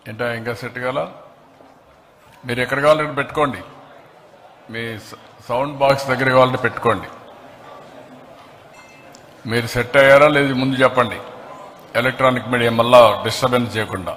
ఏంటో ఇంకా సెట్ కాల. మీరు ఎక్కడ కావాలంటే పెట్టుకోండి, మీ సౌండ్ బాక్స్ దగ్గర కావాలంటే పెట్టుకోండి. మీరు సెట్ అయ్యారా లేదు ముందు చెప్పండి, ఎలక్ట్రానిక్ మీడియా మళ్ళా డిస్టర్బెన్స్ చేయకుండా.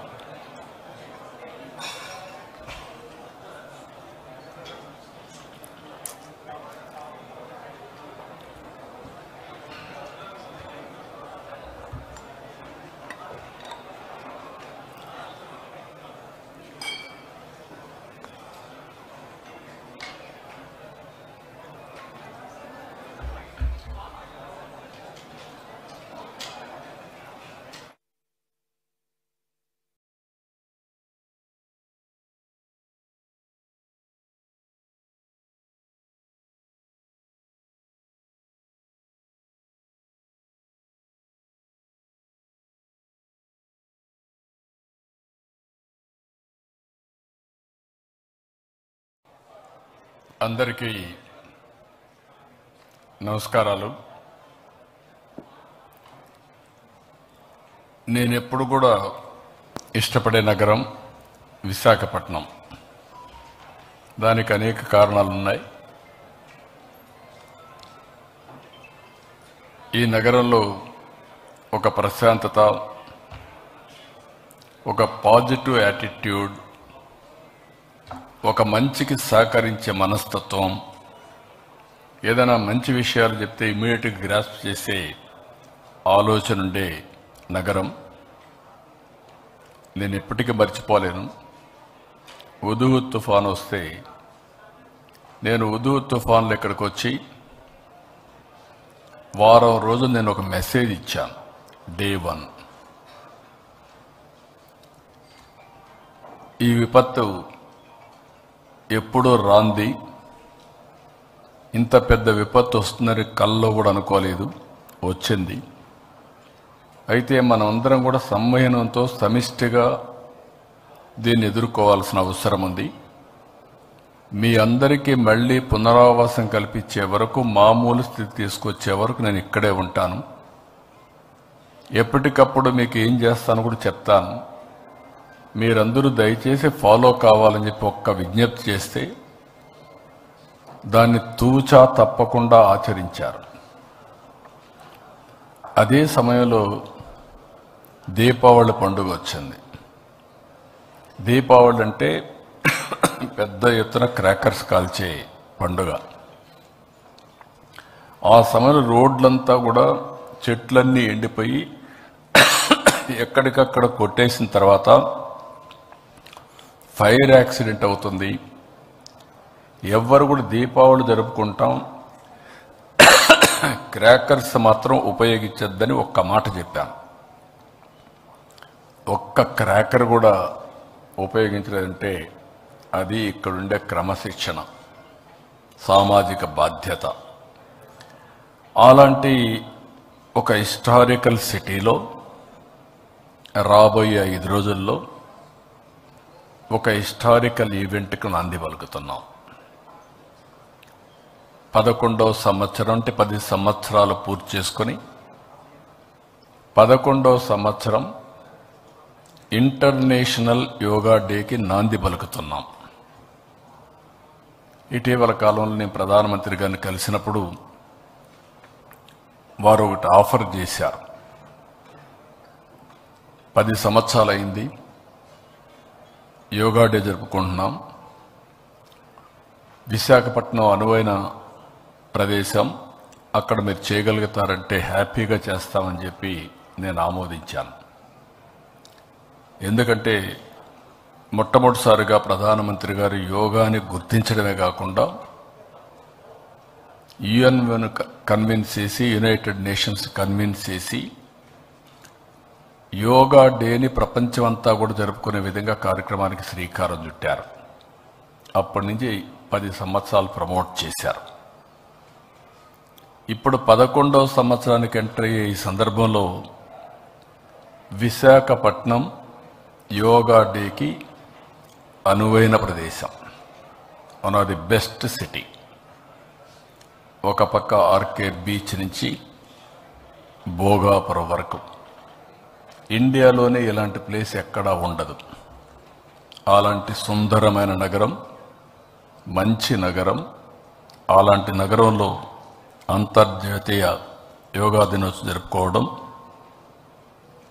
అందరికీ నమస్కారాలు. నేను ఎప్పుడు కూడా ఇష్టపడే నగరం విశాఖపట్నం. దానికి అనేక కారణాలు ఉన్నాయి. ఈ నగరంలో ఒక ప్రశాంతత, ఒక పాజిటివ్ యాటిట్యూడ్, ఒక మంచికి సహకరించే మనస్తత్వం, ఏదైనా మంచి విషయాలు చెప్తే ఇమీడియట్గా గ్రాస్ప్ చేసే ఆలోచన ఉండే నగరం. నేను ఎప్పటికీ మర్చిపోలేను. హుదూద్ తుఫాన్ వస్తే నేను హుదూద్ తుఫాన్లో ఇక్కడికి వచ్చి వారం రోజులు నేను ఒక మెసేజ్ ఇచ్చాను. డే 1 ఈ విపత్తు ఎప్పుడూ రాంది, ఇంత పెద్ద విపత్తు వస్తుందని కల్లో కూడా అనుకోలేదు, వచ్చింది. అయితే మనం అందరం కూడా సంయమనంతో సమిష్టిగా దీన్ని ఎదుర్కోవాల్సిన అవసరం ఉంది. మీ అందరికీ మళ్ళీ పునరావాసం కల్పించే వరకు, మామూలు స్థితి తీసుకొచ్చే వరకు నేను ఇక్కడే ఉంటాను. ఎప్పటికప్పుడు మీకు ఏం చేస్తాను కూడా చెప్తాను. మీరందరూ దయచేసి ఫాలో కావాలని చెప్పి ఒక్క విజ్ఞప్తి చేస్తే దాన్ని తూచా తప్పకుండా ఆచరించారు. అదే సమయంలో దీపావళి పండుగ వచ్చింది. దీపావళి అంటే పెద్ద ఎత్తున క్రాకర్స్ కాల్చే పండుగ. ఆ సమయంలో రోడ్లంతా కూడా చెట్లన్నీ ఎండిపోయి ఎక్కడికక్కడ కొట్టేసిన తర్వాత ఫైర్ యాక్సిడెంట్ అవుతుంది. ఎవ్వరు కూడా దీపావళి జరుపుకుంటాం, క్రాకర్స్ మాత్రం ఉపయోగించొద్దని ఒక్క మాట చెప్పాను. ఒక్క క్రాకర్ కూడా ఉపయోగించలేదంటే అది ఇక్కడుండే క్రమశిక్షణ, సామాజిక బాధ్యత. అలాంటి ఒక హిస్టారికల్ సిటీలో రాబోయే 5 రోజుల్లో ఒక హిస్టారికల్ ఈవెంట్కు నాంది పలుకుతున్నాం. 11వ సంవత్సరం అంటే 10 సంవత్సరాలు పూర్తి చేసుకొని 11వ సంవత్సరం ఇంటర్నేషనల్ యోగా డేకి నాంది పలుకుతున్నాం. ఇటీవల కాలంలో నేను ప్రధానమంత్రి గారిని కలిసినప్పుడు వారు ఒకటి ఆఫర్ చేశారు. 10 సంవత్సరాలు అయింది, యోగా డే జరుపుకుంటున్నాం. విశాఖపట్నం అనువైన ప్రదేశం, అక్కడ మీరు చేయగలుగుతారంటే హ్యాపీగా చేస్తామని చెప్పి నేను ఆమోదించాను. ఎందుకంటే మొట్టమొదటిసారిగా ప్రధానమంత్రి గారు యోగాని గుర్తించడమే కాకుండా యుఎన్ కన్విన్స్ చేసి, యునైటెడ్ నేషన్స్ కన్విన్స్ చేసి యోగా డేని ప్రపంచమంతా కూడా జరుపుకునే విధంగా కార్యక్రమానికి శ్రీకారం చుట్టారు. అప్పటి నుంచి 10 సంవత్సరాలు ప్రమోట్ చేశారు. ఇప్పుడు 11వ సంవత్సరానికి ఎంటర్ అయ్యే ఈ సందర్భంలో విశాఖపట్నం యోగా డేకి అనువైన ప్రదేశం, one of the best city. ఒక పక్క ఆర్కే బీచ్ నుంచి భోగాపురం వరకు ఇండియాలోనే ఇలాంటి ప్లేస్ ఎక్కడా ఉండదు. అలాంటి సుందరమైన నగరం, మంచి నగరం, అలాంటి నగరంలో అంతర్జాతీయ యోగా దినోత్సవం జరుపుకోవడం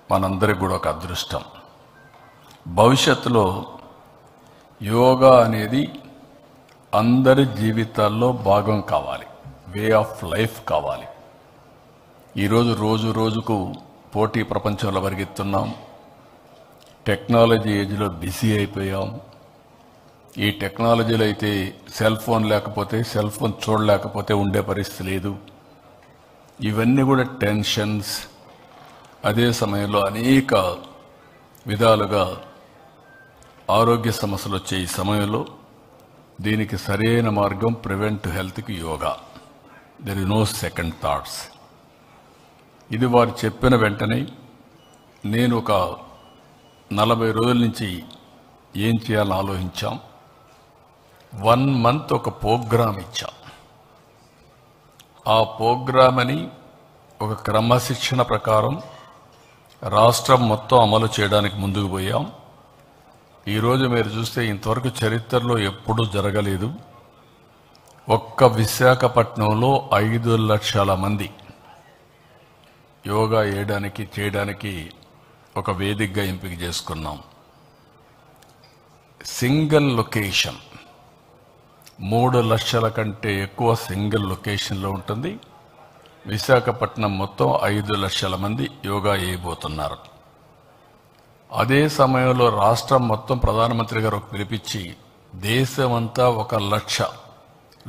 మనందరికి కూడా ఒక అదృష్టం. భవిష్యత్తులో యోగా అనేది అందరి జీవితాల్లో భాగం కావాలి, వే ఆఫ్ లైఫ్ కావాలి. ఈరోజు రోజుకు పోటీ ప్రపంచంలో పరిగెత్తున్నాం. టెక్నాలజీ ఏజ్లో బిజీ అయిపోయాం. ఈ టెక్నాలజీలో అయితే సెల్ ఫోన్ లేకపోతే, సెల్ ఫోన్ చూడలేకపోతే ఉండే పరిస్థితి లేదు. ఇవన్నీ కూడా టెన్షన్స్. అదే సమయంలో అనేక విధాలుగా ఆరోగ్య సమస్యలు వచ్చే ఈ సమయంలో దీనికి సరైన మార్గం ప్రివెంట్ హెల్త్కి yoga. There is no second thoughts. ఇది వారు చెప్పిన వెంటనే నేను ఒక 40 రోజుల నుంచి ఏం చేయాలని ఆలోచించాం. 1 మంత్ ఒక ప్రోగ్రాం ఇచ్చాం. ఆ ప్రోగ్రామ్ అని ఒక క్రమశిక్షణ ప్రకారం రాష్ట్రం మొత్తం అమలు చేయడానికి ముందుకు పోయాం. ఈరోజు మీరు చూస్తే ఇంతవరకు చరిత్రలో ఎప్పుడూ జరగలేదు. ఒక్క విశాఖపట్నంలో 5 లక్షల మంది యోగా చేయడానికి ఒక వేదికగా ఎంపిక చేసుకున్నాం. సింగిల్ లొకేషన్ 3 లక్షల కంటే ఎక్కువ సింగిల్ లొకేషన్లో ఉంటుంది. విశాఖపట్నం మొత్తం 5 లక్షల మంది యోగా చేయబోతున్నారు. అదే సమయంలో రాష్ట్రం మొత్తం ప్రధానమంత్రి గారు పిలిపించి దేశమంతా 1 లక్ష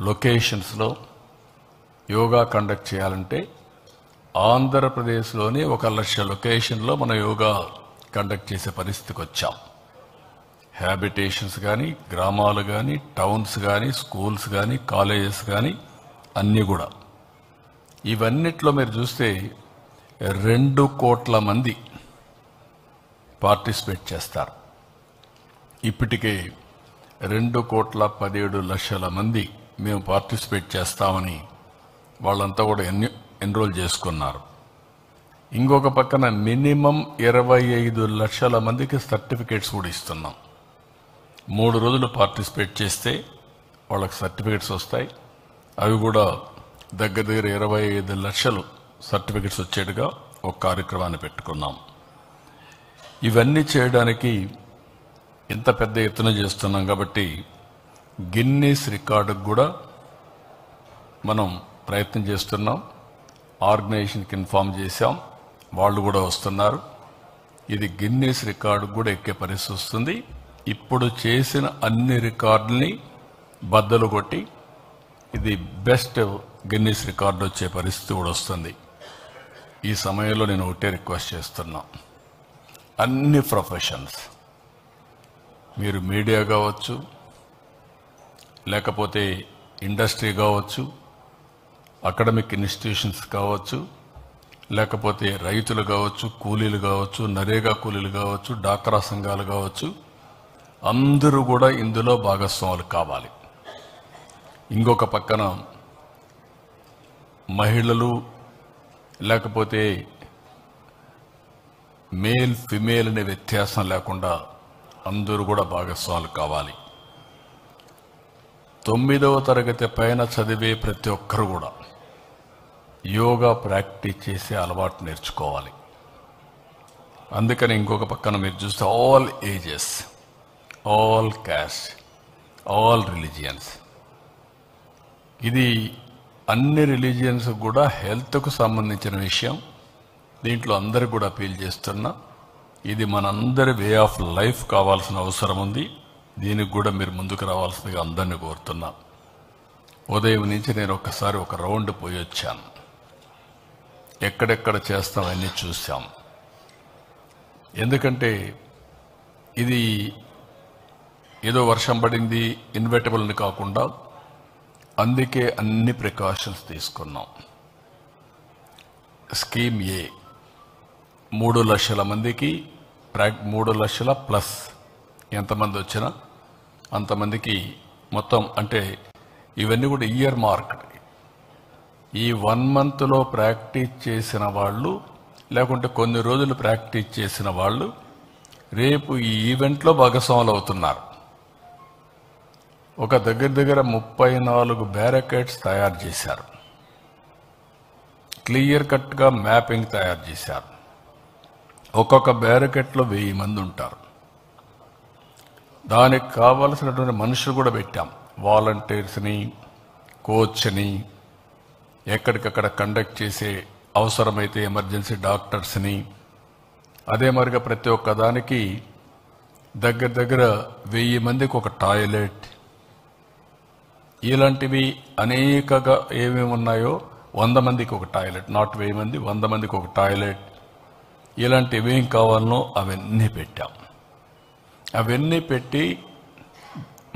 లొకేషన్స్లో యోగా కండక్ట్ చేయాలంటే ఆంధ్రప్రదేశ్లోని 1 లక్ష లొకేషన్లో మన యోగా కండక్ట్ చేసే పరిస్థితికి వచ్చాం. హ్యాబిటేషన్స్ కానీ, గ్రామాలు కానీ, టౌన్స్ కానీ, స్కూల్స్ కానీ, కాలేజెస్ కానీ అన్నీ కూడా. ఇవన్నిట్లో మీరు చూస్తే 2 కోట్ల మంది పార్టిసిపేట్ చేస్తారు. ఇప్పటికే 2,17,00,000 మంది మేము పార్టిసిపేట్ చేస్తామని వాళ్ళంతా కూడా ఎన్రోల్ చేసుకున్నారు. ఇంకొక పక్కన మినిమం 25 లక్షల మందికి సర్టిఫికేట్స్ కూడా ఇస్తున్నాం. 3 రోజులు పార్టిసిపేట్ చేస్తే వాళ్ళకి సర్టిఫికేట్స్ వస్తాయి. అవి కూడా దగ్గర 25 లక్షలు సర్టిఫికేట్స్ వచ్చేట్టుగా ఒక కార్యక్రమాన్ని పెట్టుకున్నాం. ఇవన్నీ చేయడానికి ఇంత పెద్ద ఎత్తున చేస్తున్నాం కాబట్టి గిన్నీస్ రికార్డుకు కూడా మనం ప్రయత్నం చేస్తున్నాం. ఆర్గనైజేషన్కి ఇన్ఫార్మ్ చేశాం, వాళ్ళు కూడా వస్తున్నారు. ఇది గిన్నీస్ రికార్డుకు కూడా ఎక్కే పరిస్థితి వస్తుంది. ఇప్పుడు చేసిన అన్ని రికార్డుల్ని బద్దలు కొట్టి ఇది బెస్ట్ గిన్నీస్ రికార్డు వచ్చే పరిస్థితి కూడా వస్తుంది. ఈ సమయంలో నేను ఒకటే రిక్వెస్ట్ చేస్తున్నా, అన్ని ప్రొఫెషన్స్, మీరు మీడియా కావచ్చు, లేకపోతే ఇండస్ట్రీ కావచ్చు, అకాడమిక్ ఇన్స్టిట్యూషన్స్ కావచ్చు, లేకపోతే రైతులు కావచ్చు, కూలీలు కావచ్చు, నరేగా కూలీలు కావచ్చు, డాక్రా సంఘాలు కావచ్చు, అందరూ కూడా ఇందులో భాగస్వాములు కావాలి. ఇంకొక పక్కన మహిళలు, లేకపోతే మేల్ ఫిమేల్ అనే వ్యత్యాసం లేకుండా అందరూ కూడా భాగస్వాములు కావాలి. 9వ తరగతి పైన చదివే ప్రతి ఒక్కరు కూడా యోగా ప్రాక్టీస్ చేసే అలవాటు నేర్చుకోవాలి. అందుకని ఇంకొక పక్కన మీరు చూస్తే all ages, all caste, all religions, ఇది అన్ని రిలీజియన్స్ కూడా హెల్త్కు సంబంధించిన విషయం. దీంట్లో అందరు కూడా అపీల్ చేస్తున్నా, ఇది మనందరి వే ఆఫ్ లైఫ్ కావాల్సిన అవసరం ఉంది. దీనికి కూడా మీరు ముందుకు రావాల్సిందిగా అందరినీ కోరుతున్నా. ఉదయం నుంచి నేను ఒక్కసారి ఒక రౌండ్ పోయి వచ్చాను. ఎక్కడెక్కడ చేస్తాం అన్నీ చూసాం. ఎందుకంటే ఇది ఏదో వర్షం పడింది ఇన్వెటబుల్ని కాకుండా, అందుకే అన్ని ప్రికాషన్స్ తీసుకున్నాం. స్కీమ్ ఏ 3 లక్షల మందికి 3 లక్షల ప్లస్ ఎంతమంది వచ్చినా అంతమందికి మొత్తం, అంటే ఇవన్నీ కూడా ఇయర్ మార్క్. ఈ 1 మంత్లో ప్రాక్టీస్ చేసిన వాళ్ళు, లేకుంటే కొన్ని రోజులు ప్రాక్టీస్ చేసిన వాళ్ళు రేపు ఈ ఈవెంట్లో భాగస్వాములు అవుతున్నారు. ఒక దగ్గర 34 బ్యారికేడ్స్ తయారు చేశారు. క్లియర్ కట్గా మ్యాపింగ్ తయారు చేశారు. ఒక్కొక్క బ్యారికేడ్లో 1000 మంది ఉంటారు. దానికి కావలసినటువంటి మనుషులు కూడా పెట్టాం. వాలంటీర్స్ని, కోచ్ని, ఎక్కడికక్కడ కండక్ట్ చేసే అవసరమైతే ఎమర్జెన్సీ డాక్టర్స్ని, అదే మరిగా ప్రతి ఒక్క దానికి దగ్గర 1000 మందికి ఒక టాయిలెట్, ఇలాంటివి అనేకగా ఏమేమి ఉన్నాయో 100 మందికి ఒక టాయిలెట్, నాట్ 1000 మంది, 100 మందికి ఒక టాయిలెట్, ఇలాంటివి ఏం కావాలనో అవన్నీ పెట్టాం. అవన్నీ పెట్టి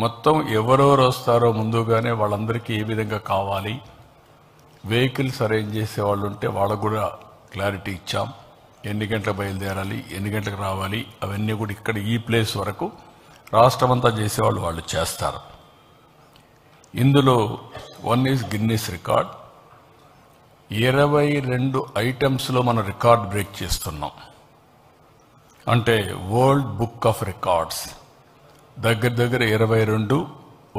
మొత్తం ఎవరెవరు వస్తారో ముందుగానే వాళ్ళందరికీ ఏ విధంగా కావాలి, వెహికల్స్ అరేంజ్ చేసే వాళ్ళు ఉంటే వాళ్ళకు కూడా క్లారిటీ ఇచ్చాం. ఎన్ని గంటలకు బయలుదేరాలి, ఎన్ని గంటలకు రావాలి, అవన్నీ కూడా ఇక్కడ ఈ ప్లేస్ వరకు రాష్ట్రమంతా చేసేవాళ్ళు వాళ్ళు చేస్తారు. ఇందులో 1 ఈజ్ గిన్నీస్ రికార్డ్. 22 ఐటమ్స్లో మనం రికార్డ్ బ్రేక్ చేస్తున్నాం. అంటే వరల్డ్ బుక్ ఆఫ్ రికార్డ్స్ దగ్గర 22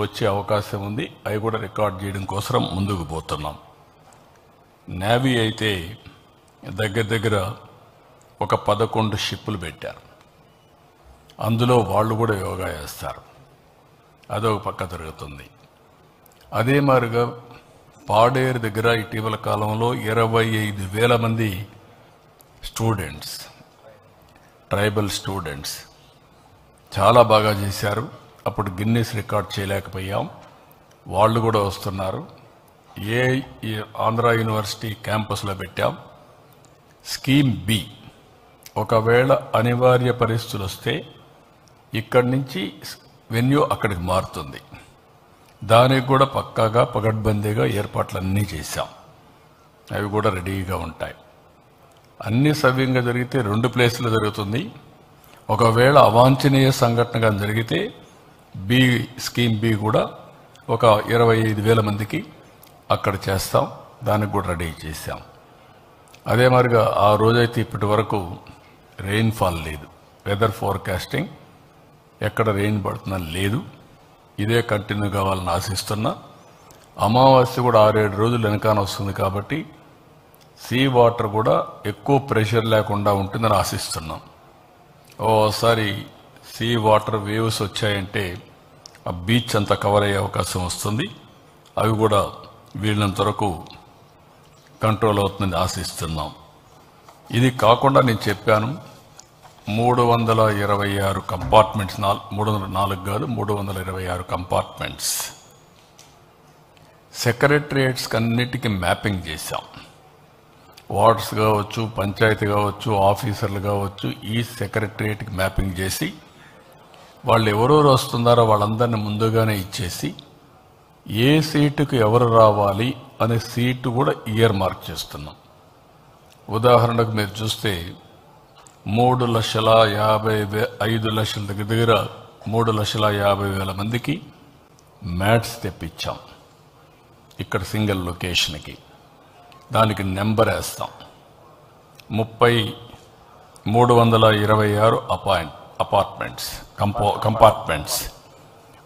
వచ్చే అవకాశం ఉంది. అవి కూడా రికార్డ్ చేయడం కోసం ముందుకు పోతున్నాం. నేవీ అయితే దగ్గర ఒక 11 షిప్పులు పెట్టారు. అందులో వాళ్ళు కూడా యోగా చేస్తారు. అదొక పక్క జరుగుతుంది. అదే మాదిరిగా పాడేరు దగ్గర ఇటీవల కాలంలో 25,000 మంది స్టూడెంట్స్, ట్రైబల్ స్టూడెంట్స్ చాలా బాగా చేశారు. అప్పుడు గిన్నీస్ రికార్డ్ చేయలేకపోయాం. వాళ్ళు కూడా వస్తున్నారు. ఈ ఆంధ్ర యూనివర్సిటీ క్యాంపస్లో పెట్టాం. స్కీమ్ బి, ఒకవేళ అనివార్య పరిస్థితులు వస్తే ఇక్కడి నుంచి వెన్యూ అక్కడికి మారుతుంది. దానికి కూడా పక్కాగా పగడ్బందీగా ఏర్పాట్లన్నీ చేశాం. అవి కూడా రెడీగా ఉంటాయి. అన్ని సవ్యంగా జరిగితే 2 ప్లేసులు జరుగుతుంది. ఒకవేళ అవాంఛనీయ సంఘటనగా జరిగితే స్కీమ్ బి కూడా ఒక 25,000 మందికి అక్కడ చేస్తాం. దానికి కూడా రెడీ చేశాం. అదే మాదిరిగా ఆ రోజైతే ఇప్పటి వరకు రెయిన్ఫాల్ లేదు. వెదర్ ఫోర్కాస్టింగ్ ఎక్కడ రెయిన్ పడుతున్నా లేదు. ఇదే కంటిన్యూ కావాలని ఆశిస్తున్నా. అమావాస్య కూడా 6-7 రోజులు వెనకాన వస్తుంది కాబట్టి సీ వాటర్ కూడా ఎక్కువ ప్రెషర్ లేకుండా ఉంటుందని ఆశిస్తున్నాం. ఓసారి సీ వాటర్ వేవ్స్ వచ్చాయంటే ఆ బీచ్ అంతా కవర్ అయ్యే అవకాశం వస్తుంది. అవి కూడా వీళ్ళంత వరకు కంట్రోల్ అవుతుందని ఆశిస్తున్నాం. ఇది కాకుండా నేను చెప్పాను 326 కంపార్ట్మెంట్స్, 304 కాదు 326 కంపార్ట్మెంట్స్ సెక్రటరియేట్స్కి అన్నిటికీ మ్యాపింగ్ చేశాం. వార్డ్స్ కావచ్చు, పంచాయతీ కావచ్చు, ఆఫీసర్లు కావచ్చు, ఈ సెక్రటరియేట్కి మ్యాపింగ్ చేసి వాళ్ళు ఎవరెవరు వస్తున్నారో వాళ్ళందరినీ ముందుగానే ఇచ్చేసి ఏ సీటుకు ఎవరు రావాలి అనే సీటు కూడా ఇయర్ మార్క్ చేస్తున్నాం. ఉదాహరణకు మీరు చూస్తే 3,55,000 దగ్గర 3,50,000 మందికి మ్యాట్స్ తెప్పించాం. ఇక్కడ సింగిల్ లొకేషన్కి దానికి నెంబర్ వేస్తాం. 326 అపార్ట్మెంట్స్ కంపార్ట్మెంట్స్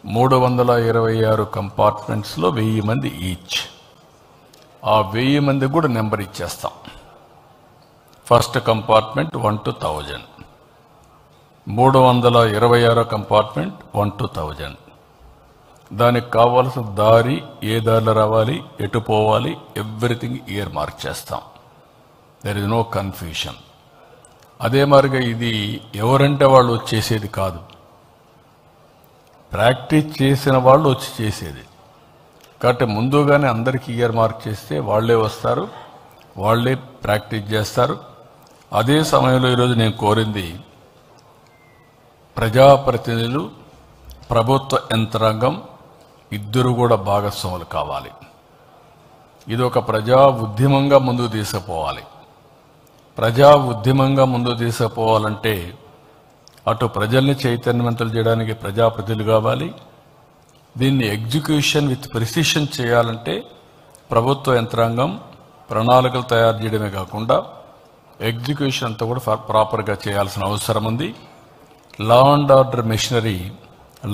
326 కంపార్ట్మెంట్స్లో 1000 మంది ఈచ్. ఆ 1000 మందికి కూడా నెంబర్ ఇచ్చేస్తాం. First compartment 1 to 1000, 326 compartment 1 to 1000. దానికి కావాల్సిన దారి, ఏ దారిలో రావాలి, ఎటు పోవాలి, ఎవ్రీథింగ్ ఇయర్ మార్క్ చేస్తాం. There is no confusion. అదే మాదిరిగా ఇది ఎవరంటే వాళ్ళు వచ్చేసేది కాదు, ప్రాక్టీస్ చేసిన వాళ్ళు వచ్చి చేసేది. కాబట్టి ముందుగానే అందరికీ ఇయర్ మార్క్ చేస్తే వాళ్ళే వస్తారు, వాళ్ళే ప్రాక్టీస్ చేస్తారు. అదే సమయంలో ఈరోజు నేను కోరింది ప్రజాప్రతినిధులు, ప్రభుత్వ యంత్రాంగం ఇద్దరు కూడా భాగస్వాములు కావాలి. ఇది ఒక ప్రజా ఉద్యమంగా ముందుకు తీసుకుపోవాలి. ప్రజా ఉద్యమంగా ముందుకు తీసుకుపోవాలంటే అటు ప్రజల్ని చైతన్యవంతులు చేయడానికి ప్రజాప్రతినిధులు కావాలి. దీన్ని ఎగ్జిక్యూషన్ విత్ ప్రిసిషన్ చేయాలంటే ప్రభుత్వ యంత్రాంగం ప్రణాళికలు తయారు చేయడమే కాకుండా ఎగ్జిక్యూషన్ అంతా కూడా ప్రాపర్గా చేయాల్సిన అవసరం ఉంది. Law and order machinery,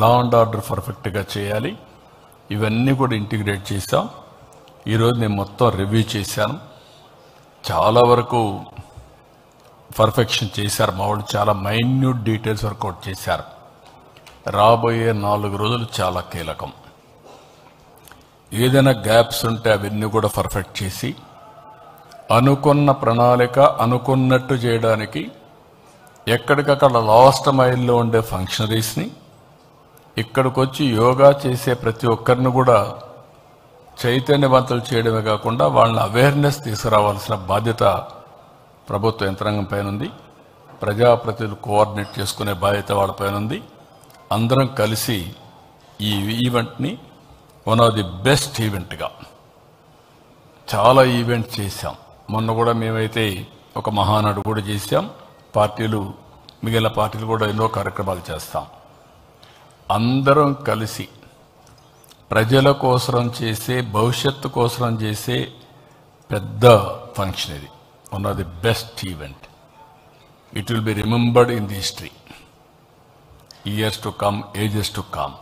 law and order పర్ఫెక్ట్గా చేయాలి. ఇవన్నీ కూడా ఇంటిగ్రేట్ చేశాం. ఈరోజు నేను మొత్తం రివ్యూ చేశాను. చాలా వరకు పర్ఫెక్షన్ చేశారు. మా వాళ్ళు చాలా మైన్యూట్ డీటెయిల్స్ వర్కౌట్ చేశారు. రాబోయే 4 రోజులు చాలా కీలకం. ఏదైనా గ్యాప్స్ ఉంటే అవన్నీ కూడా పర్ఫెక్ట్ చేసి అనుకున్న ప్రణాళిక అనుకున్నట్టు చేయడానికి ఎక్కడికక్కడ లాస్ట్ మైల్లో ఉండే ఫంక్షనరీస్ని ఇక్కడికి వచ్చి యోగా చేసే ప్రతి ఒక్కరిని కూడా చైతన్యవంతులు చేయడమే కాకుండా వాళ్ళని అవేర్నెస్ తీసుకురావాల్సిన బాధ్యత ప్రభుత్వ యంత్రాంగం పైన ఉంది. ప్రజాప్రతినిధులు కోఆర్డినేట్ చేసుకునే బాధ్యత వాళ్ళపైన ఉంది. అందరం కలిసి ఈ ఈవెంట్ని వన్ ఆఫ్ ది బెస్ట్ ఈవెంట్గా చాలా ఈవెంట్ చేశాం. మొన్న కూడా మేమైతే ఒక మహానాడు కూడా చేశాం. పార్టీలు, మిగిలిన పార్టీలు కూడా ఎన్నో కార్యక్రమాలు చేస్తాం. అందరం కలిసి ప్రజల కోసం చేసే, భవిష్యత్తు కోసం చేసే పెద్ద ఫంక్షన్ ఇది. One of the best event. It will be remembered in the history, years to come, ages to come.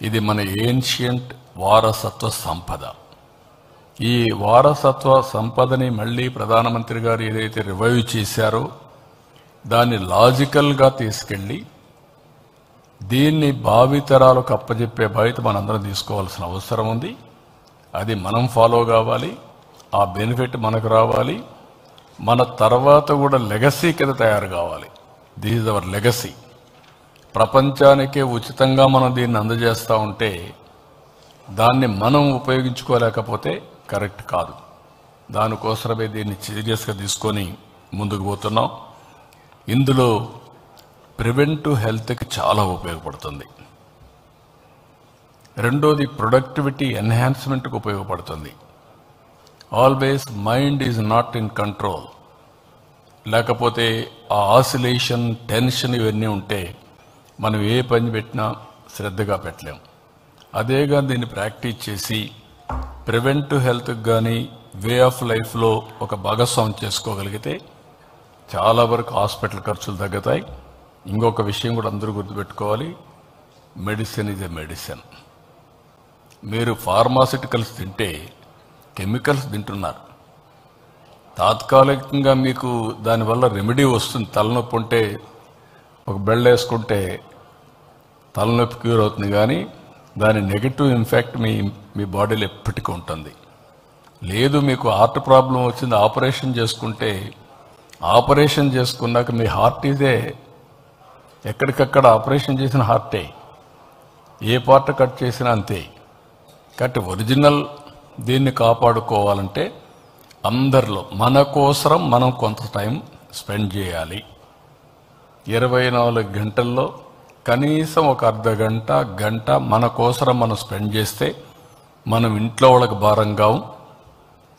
ఇది మన ఏన్షియంట్ వారసత్వ సంపద. ఈ వారసత్వ సంపదని మళ్ళీ ప్రధానమంత్రి గారు ఏదైతే రివైవ్ చేశారో దాన్ని లాజికల్గా తీసుకెళ్ళి దీన్ని భావితరాలకు అప్పచెప్పే బాధ్యత మనందరం తీసుకోవాల్సిన అవసరం ఉంది. అది మనం ఫాలో కావాలి. ఆ బెనిఫిట్ మనకు రావాలి. మన తర్వాత కూడా లెగసీ కింద తయారు కావాలి. This is our legacy. ప్రపంచానికే ఉచితంగా మనం దీన్ని అందజేస్తూ ఉంటే దాన్ని మనం ఉపయోగించుకోలేకపోతే కరెక్ట్ కాదు. దానికోసమే దీన్ని సీరియస్గా తీసుకొని ముందుకు పోతున్నాం. ఇందులో ప్రివెంటివ్ హెల్త్కి చాలా ఉపయోగపడుతుంది. రెండోది ప్రొడక్టివిటీ ఎన్హాన్స్మెంట్కి ఉపయోగపడుతుంది. Always mind is not in control. లేకపోతే ఆ ఆసిలేషన్, టెన్షన్ ఇవన్నీ ఉంటే మనం ఏ పని పెట్టినా శ్రద్ధగా పెట్టలేం. అదేగా దీన్ని ప్రాక్టీస్ చేసి ప్రివెంటివ్ హెల్త్కి కానీ వే ఆఫ్ లైఫ్లో ఒక భాగస్వామ్యం చేసుకోగలిగితే చాలా వరకు హాస్పిటల్ ఖర్చులు తగ్గుతాయి. ఇంకొక విషయం కూడా అందరూ గుర్తుపెట్టుకోవాలి, మెడిసిన్ ఈజ్ ఎ మెడిసిన్. మీరు ఫార్మాసిటికల్స్ తింటే కెమికల్స్ తింటున్నారు. తాత్కాలికంగా మీకు దానివల్ల రెమెడీ వస్తుంది. తలనొప్పి ఉంటే ఒక బెల్ట్ వేసుకుంటే తలనొప్పి క్యూర్ అవుతుంది, కానీ దాని నెగిటివ్ ఇంపాక్ట్ మీ బాడీలో ఎప్పటికీ ఉంటుంది. లేదు, మీకు హార్ట్ ప్రాబ్లం వచ్చింది, ఆపరేషన్ చేసుకుంటే ఆపరేషన్ చేసుకున్నాక మీ హార్ట్ ఇదే ఎక్కడికక్కడ ఆపరేషన్ చేసిన హార్టే, ఏ పార్ట్ కట్ చేసినా అంతే. కాబట్టి ఒరిజినల్ దీన్ని కాపాడుకోవాలంటే అందరిలో మన కోసం మనం కొంత టైం స్పెండ్ చేయాలి. 24 గంటల్లో కనీసం ఒక అర్ధగంట, గంట మన కోసం మనం స్పెండ్ చేస్తే మనం ఇంట్లో వాళ్ళకి భారం కావు,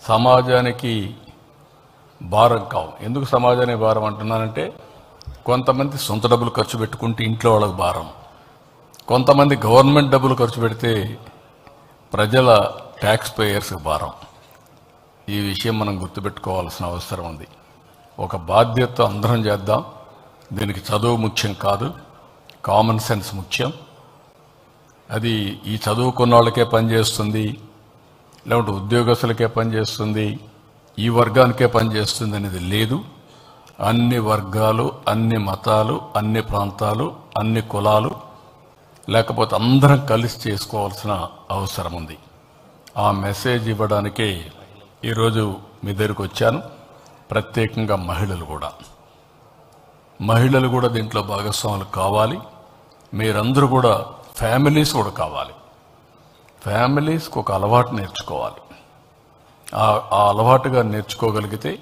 సమాజానికి భారం కావు. ఎందుకు సమాజానికి భారం అంటున్నానంటే, కొంతమంది సొంత డబ్బులు ఖర్చు పెట్టుకుంటే ఇంట్లో వాళ్ళకి భారం, కొంతమంది గవర్నమెంట్ డబ్బులు ఖర్చు పెడితే ప్రజల ట్యాక్స్ పేయర్స్కి భారం. ఈ విషయం మనం గుర్తుపెట్టుకోవాల్సిన అవసరం ఉంది. ఒక బాధ్యత అందరం చేద్దాం. దీనికి చదువు ముఖ్యం కాదు, కామన్ సెన్స్ ముఖ్యం. అది ఈ చదువుకున్న వాళ్ళకే పనిచేస్తుంది, లేకుంటే ఉద్యోగస్తులకే పనిచేస్తుంది, ఈ వర్గానికే పనిచేస్తుంది అనేది లేదు. అన్ని వర్గాలు, అన్ని మతాలు, అన్ని ప్రాంతాలు, అన్ని కులాలు, లేకపోతే అందరం కలిసి చేసుకోవాల్సిన అవసరం ఉంది. ఆ మెసేజ్ ఇవ్వడానికే ఈరోజు మీ దగ్గరికి వచ్చాను. ప్రత్యేకంగా మహిళలు కూడా దీంట్లో భాగస్వాములు కావాలి. మీరందరూ కూడా ఫ్యామిలీస్ కూడా కావాలి. ఫ్యామిలీస్కి ఒక అలవాటు నేర్చుకోవాలి. ఆ అలవాటుగా నేర్చుకోగలిగితే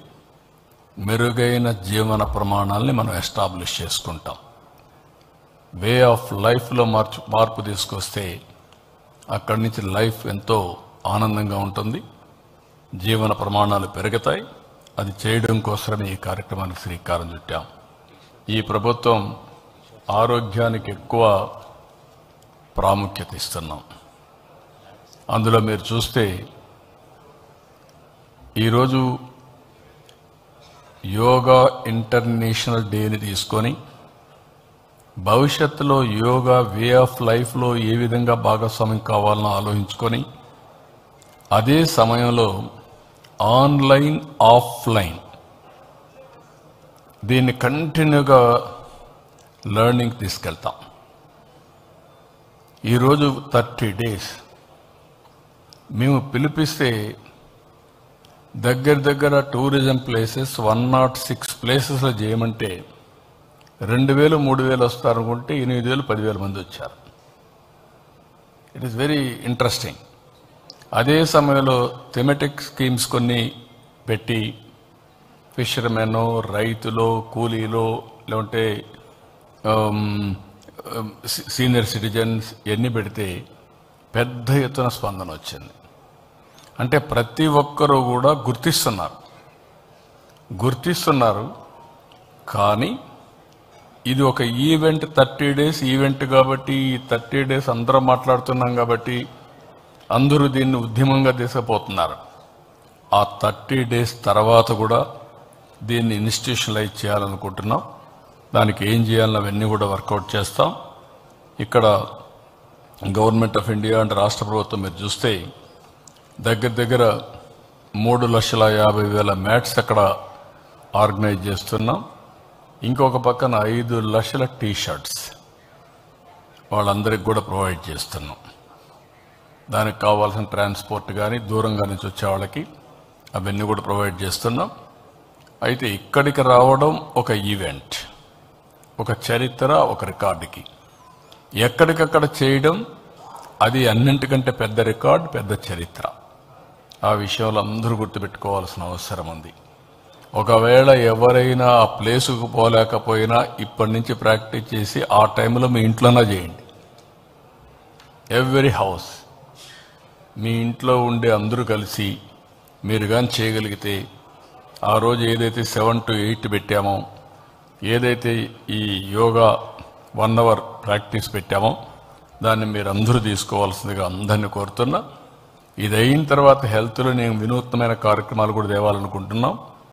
మెరుగైన జీవన ప్రమాణాలని మనం ఎస్టాబ్లిష్ చేసుకుంటాం. వే ఆఫ్ లైఫ్లో మార్పు తీసుకొస్తే అక్కడి నుంచి లైఫ్ ఎంతో ఆనందంగా ఉంటుంది, జీవన ప్రమాణాలు పెరుగుతాయి. అది చేయడం కోసమే ఈ కార్యక్రమానికి శ్రీకారం చుట్టాం. ఈ ప్రభుత్వం ఆరోగ్యానికి ఎక్కువ ప్రాముఖ్యత ఇస్తున్నాం. అందులో మీరు చూస్తే ఈరోజు యోగా ఇంటర్నేషనల్ డేని తీసుకొని భవిష్యత్తులో యోగా వే ఆఫ్ లైఫ్లో ఏ విధంగా భాగస్వామ్యం కావాలని ఆలోచించుకొని అదే సమయంలో ఆన్లైన్ ఆఫ్లైన్ దీన్ని కంటిన్యూగా లెర్నింగ్ తీసుకెళ్తాం. ఈరోజు 30 days మేము పిలిపిస్తే దగ్గర టూరిజం ప్లేసెస్ 106 ప్లేసెస్లో చేయమంటే 2000 3000 వస్తారనుకుంటే 8000 10,000 మంది వచ్చారు. It is very interesting. అదే సమయంలో థెమెటిక్ స్కీమ్స్ కొన్ని పెట్టి ఫిషర్మెన్, రైతులు, కూలీలు, లేకుంటే సీనియర్ సిటిజన్స్ ఎన్ని పెడితే పెద్ద ఎత్తున స్పందన వచ్చింది. అంటే ప్రతి ఒక్కరూ కూడా గుర్తిస్తున్నారు. కానీ ఇది ఒక ఈవెంట్, 30 days ఈవెంట్ కాబట్టి ఈ 30 days అందరం మాట్లాడుతున్నాం కాబట్టి అందరూ దీన్ని ఉద్యమంగా తీసుకుపోతున్నారు. ఆ 30 days తర్వాత కూడా దీన్ని ఇన్స్టిట్యూషనలైజ్ చేయాలనుకుంటున్నాం. దానికి ఏం చేయాలని అవన్నీ కూడా వర్కౌట్ చేస్తాం. ఇక్కడ గవర్నమెంట్ ఆఫ్ ఇండియా అంటే రాష్ట్ర ప్రభుత్వం మీరు చూస్తే దగ్గర 3,50,000 మ్యాట్స్ అక్కడ ఆర్గనైజ్ చేస్తున్నాం. ఇంకొక పక్కన 5 లక్షల టీ-షర్ట్స్ వాళ్ళందరికీ కూడా ప్రొవైడ్ చేస్తున్నాం. దానికి కావాల్సిన ట్రాన్స్పోర్ట్ కానీ దూరంగా నుంచి వచ్చే వాళ్ళకి అవన్నీ కూడా ప్రొవైడ్ చేస్తున్నాం. అయితే ఇక్కడికి రావడం ఒక ఈవెంట్, ఒక చరిత్ర, ఒక రికార్డుకి. ఎక్కడికక్కడ చేయడం అది అన్నింటికంటే పెద్ద రికార్డ్, పెద్ద చరిత్ర. ఆ విషయంలో అందరూ గుర్తుపెట్టుకోవాల్సిన అవసరం ఉంది. ఒకవేళ ఎవరైనా ఆ ప్లేసుకు పోలేకపోయినా ఇప్పటి నుంచి ప్రాక్టీస్ చేసి ఆ టైంలో మీ ఇంట్లోనే చేయండి. ఎవ్రీ హౌస్ మీ ఇంట్లో ఉండే అందరూ కలిసి మీరు కానీ చేయగలిగితే ఆ రోజు ఏదైతే 7 to 8 పెట్టామో, ఏదైతే ఈ యోగా 1 hour ప్రాక్టీస్ పెట్టామో దాన్ని మీరు అందరూ తీసుకోవాల్సిందిగా అందరినీ కోరుతున్నా. ఇది అయిన తర్వాత హెల్త్లో నేను వినూత్నమైన కార్యక్రమాలు కూడా తేవాలనుకుంటున్నాం.